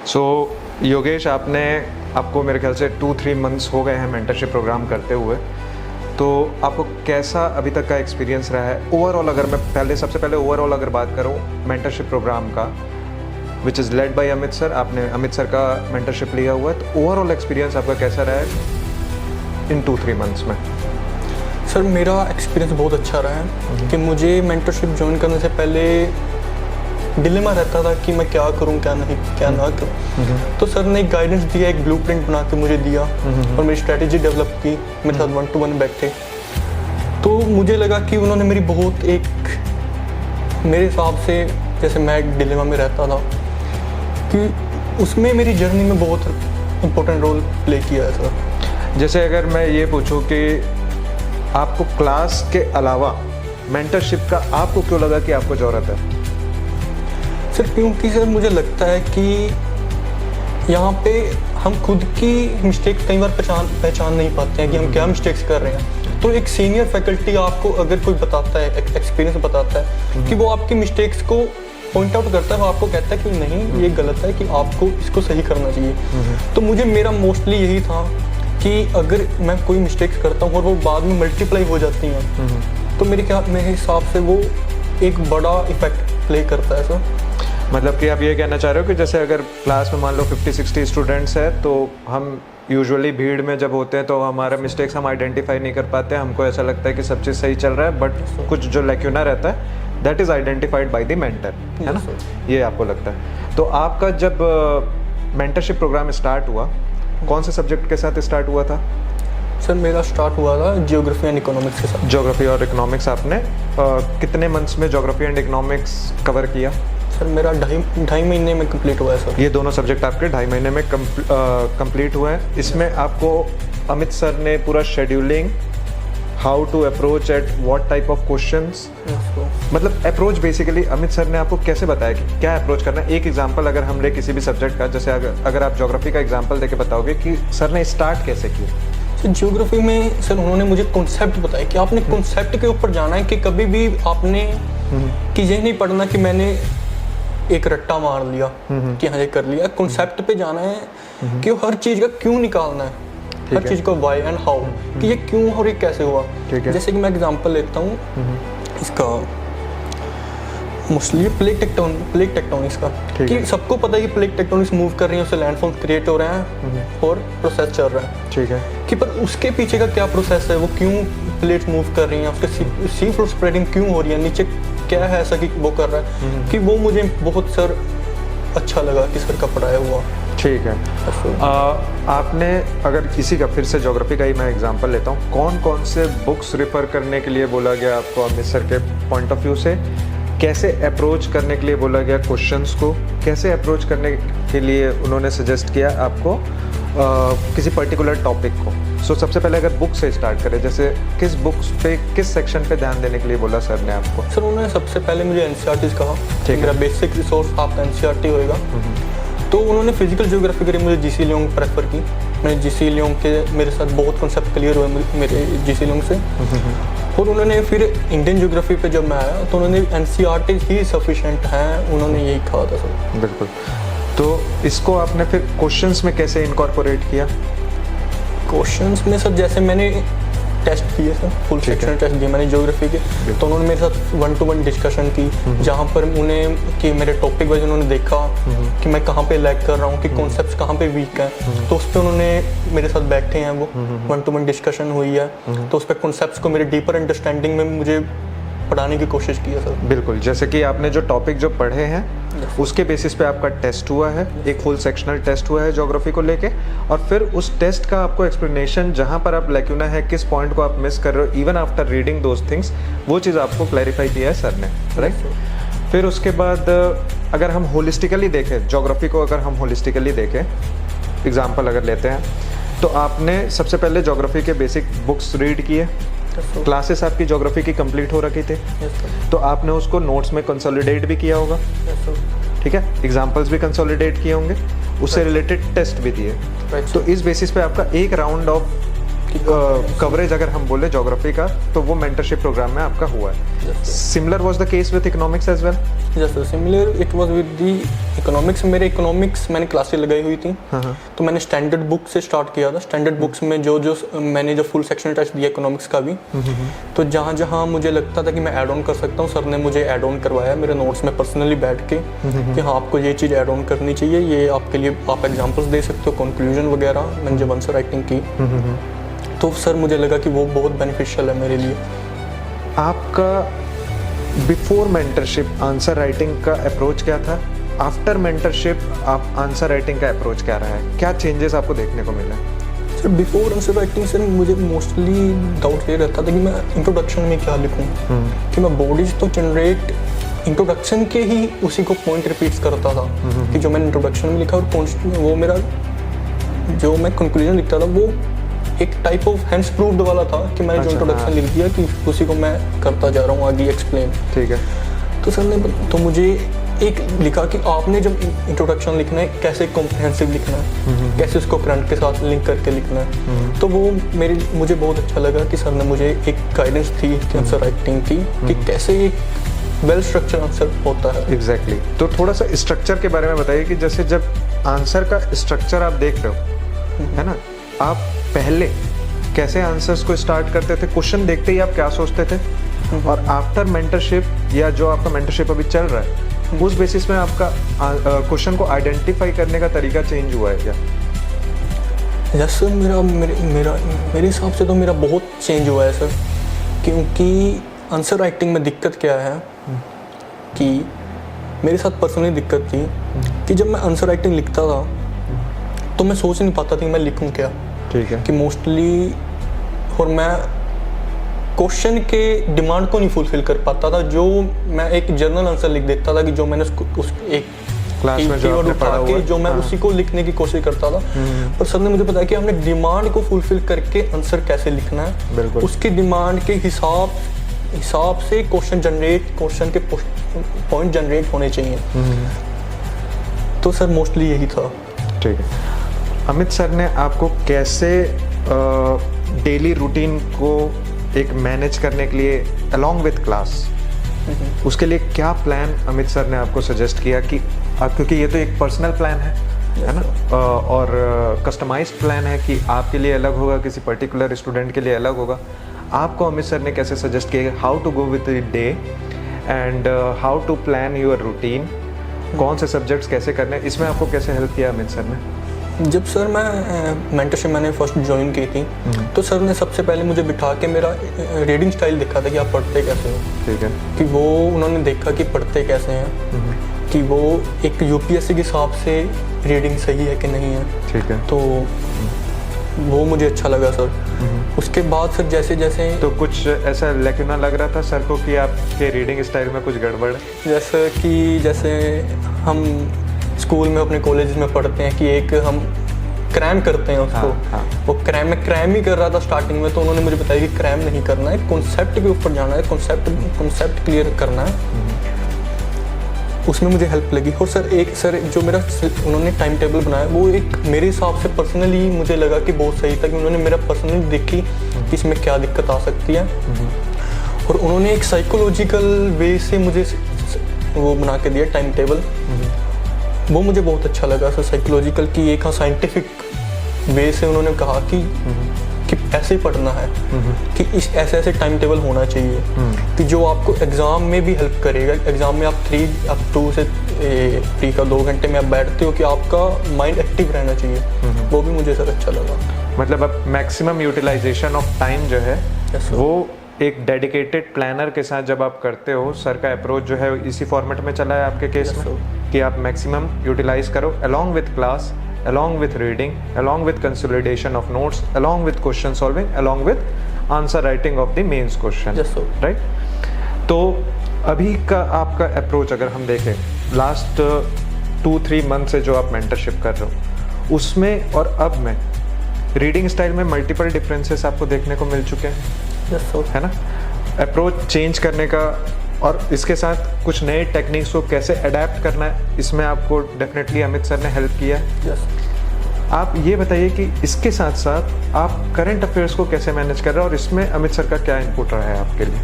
सो योगेश, आपको मेरे ख्याल से 2-3 मंथ्स हो गए हैं मेंटरशिप प्रोग्राम करते हुए, तो आपको कैसा अभी तक का एक्सपीरियंस रहा है ओवरऑल? अगर मैं सबसे पहले ओवरऑल अगर बात करूं मेंटरशिप प्रोग्राम का, which is led by Amit sir, आपने अमित सर का मेंटरशिप लिया हुआ है, तो ओवरऑल एक्सपीरियंस आपका कैसा रहा है इन 2-3 मंथ्स में? सर मेरा एक्सपीरियंस बहुत अच्छा रहा है कि मुझे मेंटरशिप ज्वाइन करने से पहले डिलेमा रहता था कि मैं क्या करूं क्या ना करूं। तो सर ने एक गाइडेंस दिया, एक ब्लूप्रिंट बना के मुझे दिया और मेरी स्ट्रेटजी डेवलप की, मेरे साथ 1-to-1 बैठे। तो मुझे लगा कि उन्होंने मेरी बहुत मेरे हिसाब से, जैसे मैं एक डिलेमा में रहता था, कि उसमें मेरी जर्नी में बहुत इम्पोर्टेंट रोल प्ले किया है सर। जैसे अगर मैं ये पूछूं कि आपको क्लास के अलावा मेंटरशिप का आपको क्यों लगा कि आपको ज़रूरत है? सर क्योंकि सर मुझे लगता है कि यहाँ पे हम खुद की मिस्टेक्स कई बार पहचान नहीं पाते हैं कि हम क्या मिस्टेक्स कर रहे हैं। तो एक सीनियर फैकल्टी आपको अगर कोई बताता है, एक्सपीरियंस बताता है कि वो आपकी मिस्टेक्स को पॉइंट आउट करता है, वो आपको कहता है कि नहीं ये गलत है, कि आपको इसको सही करना चाहिए। तो मुझे मेरा मोस्टली यही था कि अगर मैं कोई मिस्टेक्स करता हूँ और वो बाद में मल्टीप्लाई हो जाती हैं, तो मेरे हिसाब से वो एक बड़ा इफेक्ट प्ले करता है सर। मतलब कि आप ये कहना चाह रहे हो कि जैसे अगर क्लास में मान लो 50-60 स्टूडेंट्स है, तो हम यूजुअली भीड़ में जब होते हैं तो हमारा मिस्टेक्स हम आइडेंटिफाई नहीं कर पाते, हमको ऐसा लगता है कि सब चीज़ सही चल रहा है, बट कुछ जो लैक्यूना रहता है that is identified by the mentor, है ना? ये आपको लगता है। तो आपका जब मेंटरशिप प्रोग्राम स्टार्ट हुआ, कौन से सब्जेक्ट के साथ स्टार्ट हुआ था? सर मेरा स्टार्ट हुआ था ज्योग्राफी एंड इकोनॉमिक्स के साथ। ज्योग्राफी और इकोनॉमिक्स आपने कितने मंथ्स में ज्योग्राफी एंड इकोनॉमिक्स कवर किया? सर मेरा ढाई महीने में कंप्लीट हुआ है सर। ये दोनों सब्जेक्ट आपके 2.5 महीने में कंप्लीट हुए हैं। इसमें आपको अमित सर ने पूरा scheduling, how to approach at what type of questions, मतलब अप्रोच बेसिकली अमित सर ने आपको कैसे बताया कि क्या अप्रोच करना है? एक एग्जांपल अगर हम ले किसी भी सब्जेक्ट का, जैसे अगर आप ज्योग्राफी का एग्जांपल देके बताओगे कि सर ने स्टार्ट कैसे किया? सर ज्योग्राफी में सर उन्होंने मुझे कॉन्सेप्ट बताया कि आपने कॉन्सेप्ट के ऊपर जाना है, कि कभी भी आपने कि ये नहीं पढ़ना कि मैंने एक रट्टा मार लिया कि हाँ ये कर लिया। कॉन्सेप्ट पे जाना है कि हर चीज़ का क्यों निकालना है, हर चीज़ का वाई एंड हाउ, कि ये क्यों और ये कैसे हुआ। जैसे कि मैं एग्जांपल लेता हूँ इसका, मोस्टली प्लेट टेक्टोनिक्स का, कि सबको पता है कि प्लेट टेक्टोनिक्स मूव कर रही है, उससे लैंडफॉर्म्स क्रिएट हो रहे हैं और प्रोसेस चल रहा है। ठीक है कि पर उसके पीछे का क्या प्रोसेस है, वो क्यों प्लेट्स मूव कर रही हैं, उसके सी फ्लोर स्प्रेडिंग क्यों हो रही है, नीचे क्या है ऐसा कि वो कर रहा है, कि वो मुझे बहुत सर अच्छा लगा कि सर का पढ़ाया हुआ। ठीक है। आपने अगर इसी का फिर से ज्योग्राफी का ही मैं एग्जांपल लेता हूँ, कौन कौन से बुक्स रेफर करने के लिए बोला गया आपको अमित सर के पॉइंट ऑफ व्यू से? कैसे अप्रोच करने के लिए बोला गया क्वेश्चंस को? कैसे अप्रोच करने के लिए उन्होंने सजेस्ट किया आपको किसी पर्टिकुलर टॉपिक को? सो सबसे पहले अगर बुक से स्टार्ट करें, जैसे किस बुक्स पे, किस सेक्शन पे ध्यान देने के लिए बोला सर ने आपको? सर उन्होंने सबसे पहले मुझे एनसीईआरटी कहा, मेरा बेसिक रिसोर्स आपका एनसीईआरटी होएगा। तो उन्होंने फिजिकल ज्योग्राफी के लिए मुझे जीसी लियोंग प्रेफर की। मैंने जीसी लियोंग के मेरे साथ बहुत कॉन्सेप्ट क्लियर हुए मेरे जीसी लियोंग से। और उन्होंने फिर इंडियन ज्योग्राफी पे जब मैं आया तो उन्होंने एनसीईआरटी ही सफिशिएंट हैं, उन्होंने यही कहा था सर। बिल्कुल। तो इसको आपने फिर क्वेश्चंस में कैसे इनकॉर्पोरेट किया? क्वेश्चंस में सर जैसे मैंने टेस्ट किए सर, फुल सेक्शनल टेस्ट दिए मैंने ज्योग्राफी के, तो उन्होंने मेरे साथ 1-to-1 डिस्कशन की, जहाँ पर उन्हें कि मेरे टॉपिक वाइज उन्होंने देखा कि मैं कहाँ पे लैग कर रहा हूँ, कि कॉन्सेप्ट्स कहाँ पे वीक हैं, तो उस पर उन्होंने मेरे साथ बैठे हैं, वो 1-to-1 डिस्कशन हुई है, तो उस पर कॉन्सेप्ट्स को मेरे डीपर अंडरस्टैंडिंग में मुझे पढ़ाने की कोशिश की है सर। बिल्कुल, जैसे कि आपने जो टॉपिक जो पढ़े हैं उसके बेसिस पे आपका टेस्ट हुआ है, एक फुल सेक्शनल टेस्ट हुआ है ज्योग्राफी को लेके, और फिर उस टेस्ट का आपको एक्सप्लेनेशन, जहाँ पर आप लैक्यूना है, किस पॉइंट को आप मिस कर रहे हो, even after reading those things, वो चीज़ आपको क्लैरिफाई किया है सर ने, राइट? फिर उसके बाद अगर हम होलिस्टिकली देखें ज्योग्राफी को, अगर हम होलिस्टिकली देखें, एग्जाम्पल अगर लेते हैं, तो आपने सबसे पहले ज्योग्राफी के बेसिक बुक्स रीड किए, क्लासेस आपकी ज्योग्राफी की कंप्लीट हो रखी थी, तो आपने उसको नोट्स में कंसोलिडेट भी किया होगा, ठीक है? एग्जांपल्स भी कंसोलिडेट किए होंगे, उससे रिलेटेड टेस्ट भी दिए। तो इस बेसिस पे आपका एक राउंड ऑफ कवरेज अगर हम बोले ज्योग्राफी का, तो वो मेंटरशिप प्रोग्राम में आपका हुआ है। Similar was the case with economics as well? Yes sir, similar it was with the economics. मेरे इकोनॉमिक्स मैंने क्लासेस लगाई हुई थी, तो मैंने स्टैंडर्ड बुक से स्टार्ट किया था। स्टैंडर्ड बुक्स में जो मैंने जो फुल सेक्शनल टेस्ट दिया इकोनॉमिक्स का भी, तो जहाँ जहाँ मुझे लगता था कि मैं ऐड ऑन कर सकता हूँ, सर ने मुझे ऐड ऑन करवाया मेरे नोट्स में पर्सनली बैठ के कि हाँ आपको ये चीज़ ऐड ऑन करनी चाहिए, ये आपके लिए आप एग्जाम्पल्स दे सकते हो, कंक्लूजन वगैरह। मैंने जब आंसर राइटिंग की तो सर मुझे लगा कि वो बहुत बेनिफिशियल है मेरे लिए। आपका बिफोर मेंटरशिप आंसर राइटिंग का अप्रोच क्या था? आफ्टर मेंटरशिप आप आंसर राइटिंग का अप्रोच क्या रहा है? क्या चेंजेस आपको देखने को मिले? सर बिफोर आंसर राइटिंग से मुझे मोस्टली डाउट ये रहता था कि मैं इंट्रोडक्शन में क्या लिखूं, कि मैं बॉडीज तो जनरेट इंट्रोडक्शन के ही उसी को पॉइंट रिपीट्स करता था कि जो मैंने इंट्रोडक्शन में लिखा और वो मेरा जो मैं कंक्लूजन लिखता था वो एक टाइप ऑफ हैंड्स प्रूव्ड वाला था कि मैंने जो इंट्रोडक्शन लिख दिया कि उसी को मैं करता जा रहा हूँ आगे एक्सप्लेन। ठीक है। तो सर ने तो मुझे एक लिखा कि आपने जब इंट्रोडक्शन लिखना है कैसे कॉम्प्रिहेंसिव लिखना है, कैसे उसको करंट के साथ लिंक करके लिखना है। तो वो मुझे बहुत अच्छा लगा कि सर ने मुझे एक गाइडेंस थी आंसर राइटिंग की कि कैसे एक वेल स्ट्रक्चर आंसर होता है। एग्जैक्टली। तो थोड़ा सा स्ट्रक्चर के बारे में बताइए कि जैसे जब आंसर का स्ट्रक्चर आप देख रहे हो, है ना, आप पहले कैसे आंसर्स को स्टार्ट करते थे? क्वेश्चन देखते ही आप क्या सोचते थे? और आफ्टर मेंटरशिप या जो आपका मेंटरशिप अभी चल रहा है, उस बेसिस में आपका क्वेश्चन को आइडेंटिफाई करने का तरीका चेंज हुआ है क्या? यस सर, मेरे हिसाब से तो मेरा बहुत चेंज हुआ है सर, क्योंकि आंसर राइटिंग में दिक्कत क्या है कि मेरे साथ पर्सनली दिक्कत थी कि जब मैं आंसर राइटिंग लिखता था तो मैं सोच नहीं पाता था कि मैं लिखूं क्या। ठीक है। कि मोस्टली और मैं क्वेश्चन के डिमांड को नहीं फुलफिल कर पाता था। जो मैं एक जर्नल आंसर लिख देता था कि जो मैंने उस एक क्लास में जो आपने पढ़ा हुआ है, जो मैं उसी को लिखने की कोशिश करता था। पर सर ने मुझे बताया कि हमने डिमांड को फुलफिल करके आंसर कैसे लिखना है, उसकी डिमांड के हिसाब से क्वेश्चन के पॉइंट जनरेट होने चाहिए। तो सर मोस्टली यही था। ठीक है। अमित सर ने आपको कैसे डेली रूटीन को एक मैनेज करने के लिए अलोंग विद क्लास, उसके लिए क्या प्लान अमित सर ने आपको सजेस्ट किया कि क्योंकि ये तो एक पर्सनल प्लान है ना, और कस्टमाइज्ड प्लान है कि आपके लिए अलग होगा, किसी पर्टिकुलर स्टूडेंट के लिए अलग होगा। आपको अमित सर ने कैसे सजेस्ट किया how to go with the day and how to plan your routine, कौन से सब्जेक्ट्स कैसे करने, इसमें आपको कैसे हेल्प किया अमित सर ने? जब सर मैं मेंटरशिप मैंने फर्स्ट ज्वाइन की थी तो सर ने सबसे पहले मुझे बिठा के मेरा रीडिंग स्टाइल देखा था कि आप पढ़ते कैसे हो। ठीक है। कि वो उन्होंने देखा कि पढ़ते कैसे हैं, कि वो एक यूपीएससी के हिसाब से रीडिंग सही है कि नहीं है। ठीक है। तो वो मुझे अच्छा लगा सर। उसके बाद सर जैसे जैसे तो कुछ ऐसा लेकिन लग रहा था सर को कि आपके रीडिंग स्टाइल में कुछ गड़बड़ है? जैसे हम स्कूल में अपने कॉलेज में पढ़ते हैं कि एक हम क्रैम करते हैं उसको। वो क्रैम ही कर रहा था स्टार्टिंग में, तो उन्होंने मुझे बताया कि क्रैम नहीं करना है, कॉन्सेप्ट के ऊपर जाना है, कॉन्सेप्ट क्लियर करना है। उसमें मुझे हेल्प लगी। और सर जो मेरा उन्होंने टाइम टेबल बनाया वो एक मेरे हिसाब से पर्सनली मुझे लगा कि बहुत सही था, कि उन्होंने मेरा पर्सनली देखी कि इसमें क्या दिक्कत आ सकती है। और उन्होंने एक साइकोलॉजिकल वे से मुझे वो बना के दिया टाइम टेबल, वो मुझे बहुत अच्छा लगा सर। साइकोलॉजिकल की एक साइंटिफिक वे से उन्होंने कहा कि ऐसे पढ़ना है, कि इस ऐसे टाइम टेबल होना चाहिए कि जो आपको एग्ज़ाम में भी हेल्प करेगा। एग्ज़ाम में आप 2 से 3 का 2 घंटे में आप बैठते हो कि आपका माइंड एक्टिव रहना चाहिए। वो भी मुझे सर अच्छा लगा। मतलब अब मैक्सिमम यूटिलाइजेशन ऑफ टाइम जो है वो एक डेडिकेटेड प्लानर के साथ जब आप करते हो, सर का अप्रोच जो है इसी फॉर्मेट में चला है आपके केस में कि आप मैक्सिमम यूटिलाइज करो along with class, along with reading, along with consolidation of notes, along with question solving, along with answer writing of the mains question, right? तो अभी का आपका अप्रोच अगर हम देखें लास्ट 2-3 मंथ से जो आप मेंटरशिप कर रहे हो उसमें और अब में रीडिंग स्टाइल में मल्टीपल डिफरेंसेस आपको देखने को मिल चुके हैं, है ना? अप्रोच चेंज करने का और इसके साथ कुछ नए टेक्निक्स को कैसे अडेप्ट करना है, इसमें आपको डेफिनेटली अमित सर ने हेल्प किया। आप ये बताइए कि इसके साथ साथ आप करंट अफेयर्स को कैसे मैनेज कर रहे हैं और इसमें अमित सर का क्या इनपुट रहा है आपके लिए?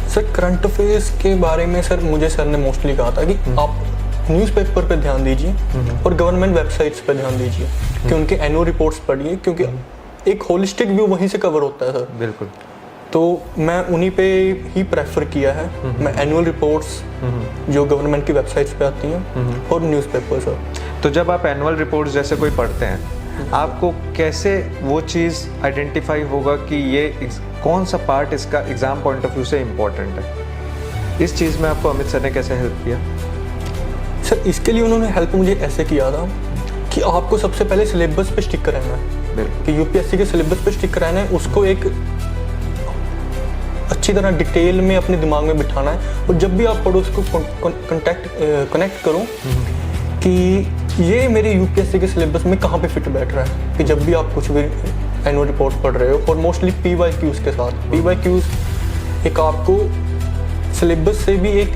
सर करंट अफेयर्स के बारे में सर मुझे सर ने मोस्टली कहा था कि आप न्यूज़पेपर पे ध्यान दीजिए और गवर्नमेंट वेबसाइट्स पे ध्यान दीजिए कि उनके एनुअल रिपोर्ट्स पढ़िए, क्योंकि एक होलिस्टिक व्यू वहीं से कवर होता है सर। बिल्कुल। तो मैं उन्हीं पे ही प्रेफर किया है। मैं एनुअल रिपोर्ट्स जो गवर्नमेंट की वेबसाइट्स पे आती हैं और न्यूज़पेपर सर। तो जब आप एनुअल रिपोर्ट्स जैसे कोई पढ़ते हैं, आपको कैसे वो चीज़ आइडेंटिफाई होगा कि ये कौन सा पार्ट इसका एग्ज़ाम पॉइंट ऑफ व्यू से इम्पोर्टेंट है? इस चीज़ में आपको अमित सर ने कैसे हेल्प किया? सर इसके लिए उन्होंने हेल्प मुझे ऐसे किया था कि आपको सबसे पहले सिलेबस पे स्टिक रहना है, कि यूपीएससी के सिलेबस पे स्टिक रहना है, उसको एक अच्छी तरह डिटेल में अपने दिमाग में बिठाना है और जब भी आप पढ़ो उसको कनेक्ट करो कि ये मेरे यूपीएससी के सिलेबस में कहाँ पे फिट बैठ रहा है। कि जब भी आप कुछ भी एनुअल रिपोर्ट पढ़ रहे हो, और मोस्टली पीवाईक्यूज के साथ, पीवाईक्यूज एक आपको सिलेबस से भी एक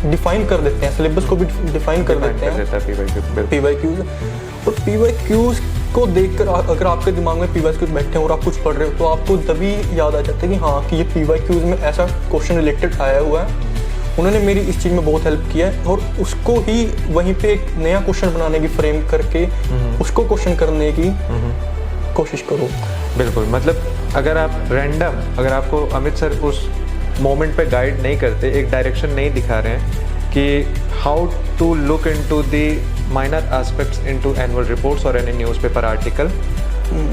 डिफाइन कर देते हैं, सिलेबस को भी डिफाइन कर देते हैं पीवाईक्यूज। और पीवाईक्यूज को देखकर अगर आपके दिमाग में पीवाईक्यूज बैठे हैं और आप कुछ पढ़ रहे हो तो आपको तभी याद आ जाता है कि हाँ कि ये पीवाईक्यूज में ऐसा क्वेश्चन रिलेटेड आया हुआ है। उन्होंने मेरी इस चीज़ में बहुत हेल्प किया है और उसको ही वहीं पे एक नया क्वेश्चन बनाने की फ्रेम करके उसको क्वेश्चन करने की कोशिश करो। बिल्कुल, मतलब अगर आप रैंडम, अगर आपको अमित सर उस मोमेंट पे गाइड नहीं करते, एक डायरेक्शन नहीं दिखा रहे हैं कि how to look into the minor aspects into annual reports और any newspaper article,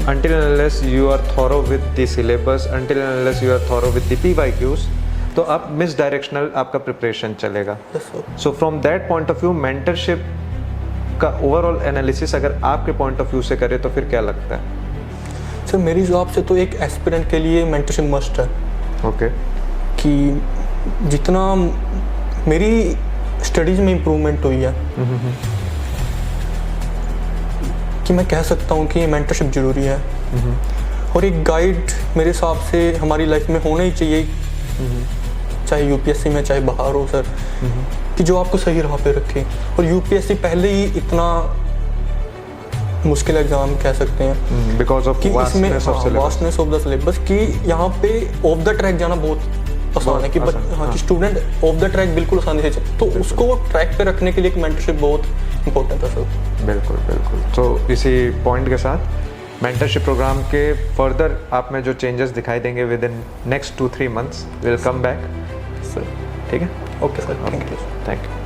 until and unless you are thorough with the syllabus, until and unless you are thorough with the PYQs, तो आप miss directional आपका preparation चलेगा। So from that point of view mentorship का overall analysis अगर आपके point of view से करें तो फिर क्या लगता है? सर मेरे हिसाब से तो एक एस्पिरेंट के लिए मेंटरशिप मस्ट है। ओके। कि जितना मेरी स्टडीज़ में इम्प्रूवमेंट हुई है कि मैं कह सकता हूँ कि मेंटरशिप ज़रूरी है। और एक गाइड मेरे हिसाब से हमारी लाइफ में होना ही चाहिए, चाहे यूपीएससी में चाहे बाहर हो सर, कि जो आपको सही राह पे रखे। और यूपीएससी पहले ही इतना मुश्किल एग्जाम कह सकते हैं because of vastness of the syllabus, कि यहाँ पे ऑफ द ट्रैक जाना बहुत आसान है। कि स्टूडेंट ऑफ द ट्रैक बिल्कुल आसानी से चले, तो उसको ट्रैक पे रखने के लिए एक मेंटरशिप बहुत इंपॉर्टेंट है सर। बिल्कुल बिल्कुल। तो इसी पॉइंट के साथ मेंटरशिप प्रोग्राम के फर्दर आप में जो चेंजेस दिखाई देंगे with in next 2-3 months will come back sir. ठीक है, okay sir, thank you. Thank you.